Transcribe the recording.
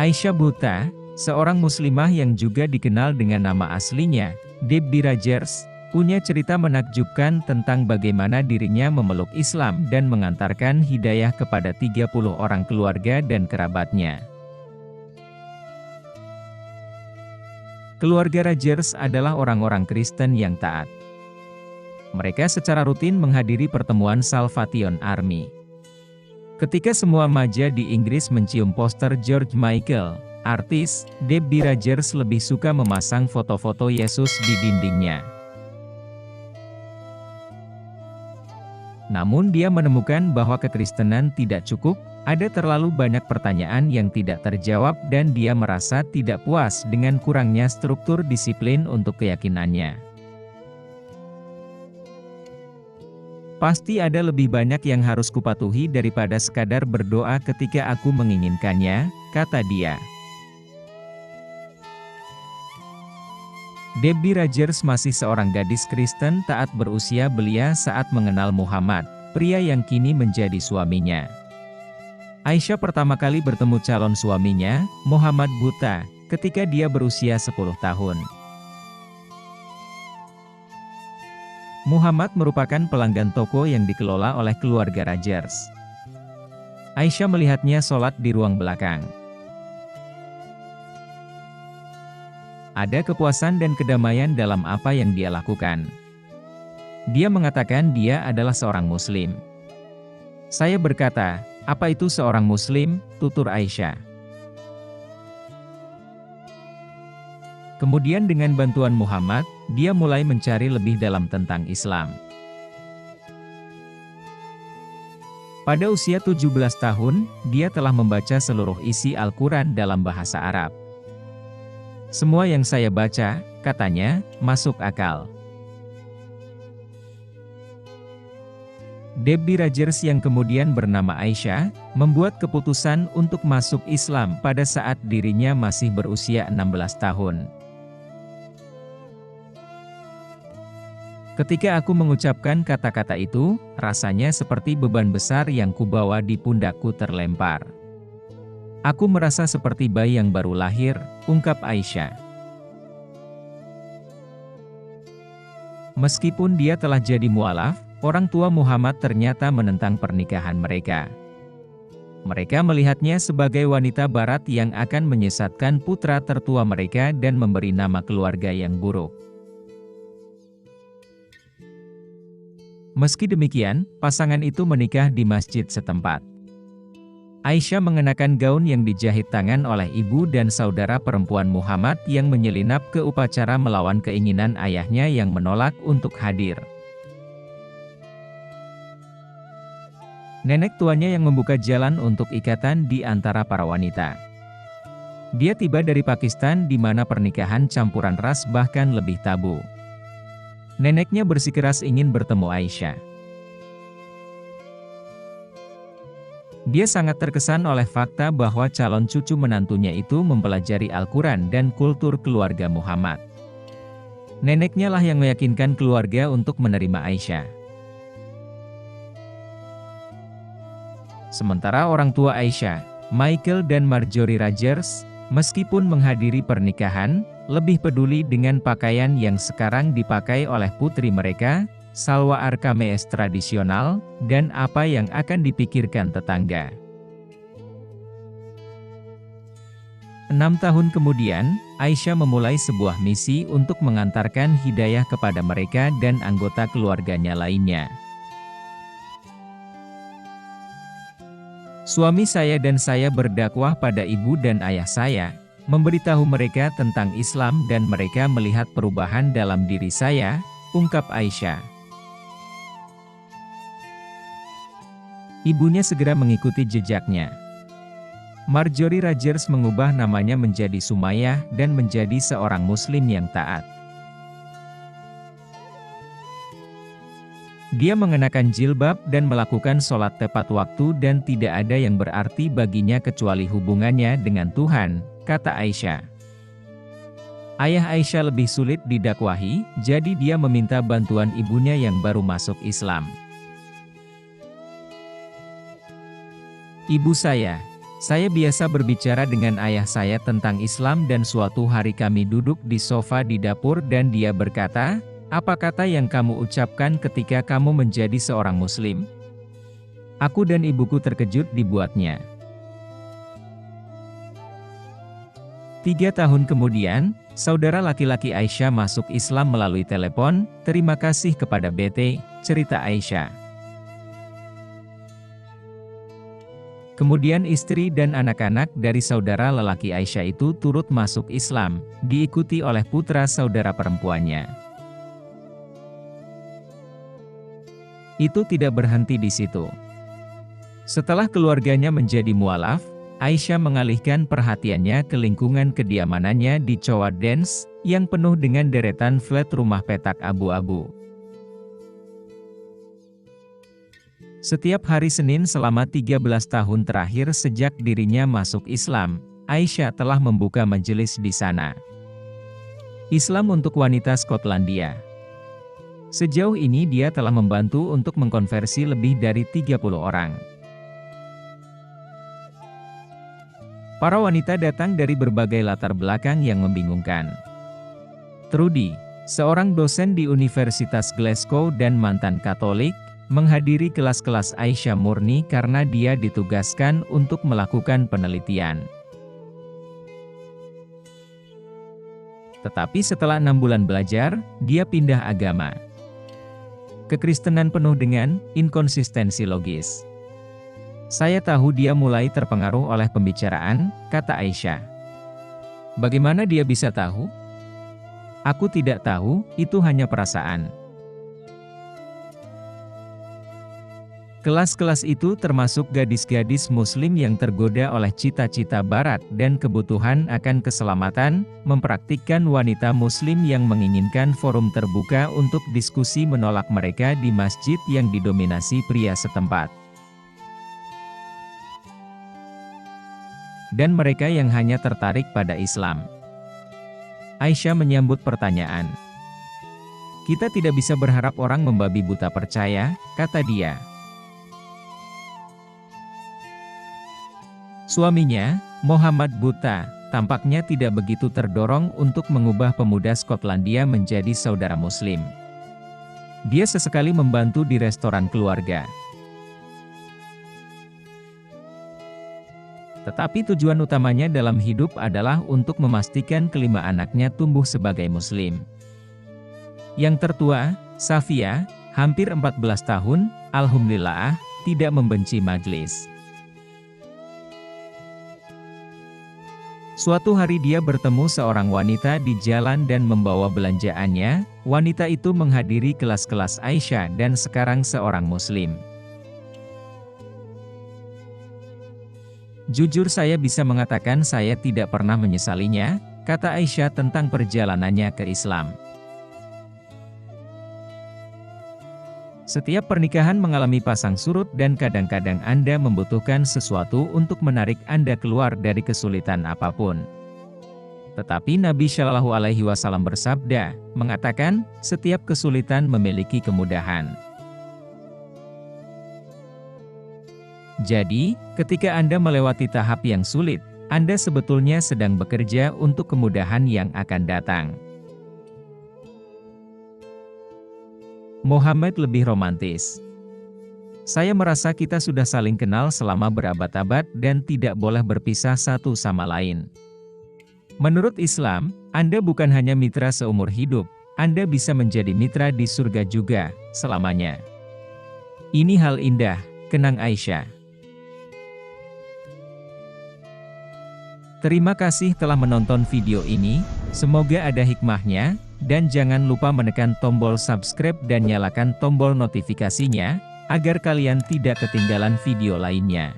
Aisyah Buta, seorang muslimah yang juga dikenal dengan nama aslinya, Debbie Rogers, punya cerita menakjubkan tentang bagaimana dirinya memeluk Islam dan mengantarkan hidayah kepada 30 orang keluarga dan kerabatnya. Keluarga Rogers adalah orang-orang Kristen yang taat. Mereka secara rutin menghadiri pertemuan Salvation Army. Ketika semua remaja di Inggris mencium poster George Michael, artis, Debbie Rogers lebih suka memasang foto-foto Yesus di dindingnya. Namun dia menemukan bahwa kekristenan tidak cukup, ada terlalu banyak pertanyaan yang tidak terjawab dan dia merasa tidak puas dengan kurangnya struktur disiplin untuk keyakinannya. Pasti ada lebih banyak yang harus kupatuhi daripada sekadar berdoa ketika aku menginginkannya, kata dia. Debbie Rogers masih seorang gadis Kristen taat berusia belia saat mengenal Muhammad, pria yang kini menjadi suaminya. Aisyah pertama kali bertemu calon suaminya, Muhammad Buta, ketika dia berusia 10 tahun. Muhammad merupakan pelanggan toko yang dikelola oleh keluarga Rogers. Aisyah melihatnya sholat di ruang belakang. Ada kepuasan dan kedamaian dalam apa yang dia lakukan. Dia mengatakan dia adalah seorang Muslim. Saya berkata, "Apa itu seorang Muslim?" tutur Aisyah. Kemudian dengan bantuan Muhammad, dia mulai mencari lebih dalam tentang Islam. Pada usia 17 tahun, dia telah membaca seluruh isi Al-Quran dalam bahasa Arab. "Semua yang saya baca," katanya, "masuk akal." Debbie Rogers yang kemudian bernama Aisyah, membuat keputusan untuk masuk Islam pada saat dirinya masih berusia 16 tahun. "Ketika aku mengucapkan kata-kata itu, rasanya seperti beban besar yang kubawa di pundakku terlempar. Aku merasa seperti bayi yang baru lahir," ungkap Aisyah. Meskipun dia telah jadi mualaf, orang tua Muhammad ternyata menentang pernikahan mereka. Mereka melihatnya sebagai wanita barat yang akan menyesatkan putra tertua mereka dan memberi nama keluarga yang buruk. Meski demikian, pasangan itu menikah di masjid setempat. Aisyah mengenakan gaun yang dijahit tangan oleh ibu dan saudara perempuan Muhammad yang menyelinap ke upacara melawan keinginan ayahnya yang menolak untuk hadir. Nenek tuanya yang membuka jalan untuk ikatan di antara para wanita. Dia tiba dari Pakistan di mana pernikahan campuran ras bahkan lebih tabu. Neneknya bersikeras ingin bertemu Aisyah. Dia sangat terkesan oleh fakta bahwa calon cucu menantunya itu mempelajari Al-Quran dan kultur keluarga Muhammad. Neneknya lah yang meyakinkan keluarga untuk menerima Aisyah. Sementara orang tua Aisyah, Michael dan Marjorie Rogers, meskipun menghadiri pernikahan, lebih peduli dengan pakaian yang sekarang dipakai oleh putri mereka, salwar kameez tradisional, dan apa yang akan dipikirkan tetangga. 6 tahun kemudian, Aisyah memulai sebuah misi untuk mengantarkan hidayah kepada mereka dan anggota keluarganya lainnya. "Suami saya dan saya berdakwah pada ibu dan ayah saya, memberitahu mereka tentang Islam dan mereka melihat perubahan dalam diri saya," ungkap Aisyah. Ibunya segera mengikuti jejaknya. Marjorie Rogers mengubah namanya menjadi Sumayyah dan menjadi seorang Muslim yang taat. Dia mengenakan jilbab dan melakukan sholat tepat waktu dan tidak ada yang berarti baginya kecuali hubungannya dengan Tuhan, kata Aisyah. Ayah Aisyah lebih sulit didakwahi, jadi dia meminta bantuan ibunya yang baru masuk Islam. "Ibu saya," Saya biasa berbicara dengan ayah saya tentang Islam dan suatu hari kami duduk di sofa di dapur dan dia berkata, "Apa kata yang kamu ucapkan ketika kamu menjadi seorang muslim?" Aku dan ibuku terkejut dibuatnya. 3 tahun kemudian, saudara laki-laki Aisyah masuk Islam melalui telepon. "Terima kasih kepada BT," cerita Aisyah. Kemudian istri dan anak-anak dari saudara lelaki Aisyah itu turut masuk Islam, diikuti oleh putra saudara perempuannya. Itu tidak berhenti di situ. Setelah keluarganya menjadi mualaf, Aisyah mengalihkan perhatiannya ke lingkungan kediamanannya di Chowa Dance, yang penuh dengan deretan flat rumah petak abu-abu. Setiap hari Senin selama 13 tahun terakhir sejak dirinya masuk Islam, Aisyah telah membuka majelis di sana. Islam untuk wanita Skotlandia. Sejauh ini dia telah membantu untuk mengkonversi lebih dari 30 orang. Para wanita datang dari berbagai latar belakang yang membingungkan. Trudy, seorang dosen di Universitas Glasgow dan mantan Katolik, menghadiri kelas-kelas Aisyah murni karena dia ditugaskan untuk melakukan penelitian. Tetapi setelah 6 bulan belajar, dia pindah agama. Kekristenan penuh dengan inkonsistensi logis. Saya tahu dia mulai terpengaruh oleh pembicaraan, kata Aisyah. Bagaimana dia bisa tahu? Aku tidak tahu, itu hanya perasaan. Kelas-kelas itu termasuk gadis-gadis muslim yang tergoda oleh cita-cita barat dan kebutuhan akan keselamatan, mempraktikkan wanita muslim yang menginginkan forum terbuka untuk diskusi menolak mereka di masjid yang didominasi pria setempat. Dan mereka yang hanya tertarik pada Islam. Aisyah menyambut pertanyaan. Kita tidak bisa berharap orang membabi buta percaya, kata dia. Suaminya, Muhammad Buta, tampaknya tidak begitu terdorong untuk mengubah pemuda Skotlandia menjadi saudara muslim. Dia sesekali membantu di restoran keluarga. Tetapi tujuan utamanya dalam hidup adalah untuk memastikan kelima anaknya tumbuh sebagai muslim. Yang tertua, Safia, hampir 14 tahun, alhamdulillah, tidak membenci majelis. Suatu hari dia bertemu seorang wanita di jalan dan membawa belanjaannya. Wanita itu menghadiri kelas-kelas Aisyah dan sekarang seorang muslim. Jujur saya bisa mengatakan saya tidak pernah menyesalinya, kata Aisyah tentang perjalanannya ke Islam. Setiap pernikahan mengalami pasang surut dan kadang-kadang Anda membutuhkan sesuatu untuk menarik Anda keluar dari kesulitan apapun. Tetapi Nabi Shallallahu Alaihi Wasallam bersabda, mengatakan, setiap kesulitan memiliki kemudahan. Jadi, ketika Anda melewati tahap yang sulit, Anda sebetulnya sedang bekerja untuk kemudahan yang akan datang. Muhammad lebih romantis. Saya merasa kita sudah saling kenal selama berabad-abad dan tidak boleh berpisah satu sama lain. Menurut Islam, Anda bukan hanya mitra seumur hidup, Anda bisa menjadi mitra di surga juga, selamanya. Ini hal indah, kenang Aisyah. Terima kasih telah menonton video ini, semoga ada hikmahnya. Dan jangan lupa menekan tombol subscribe dan nyalakan tombol notifikasinya, agar kalian tidak ketinggalan video lainnya.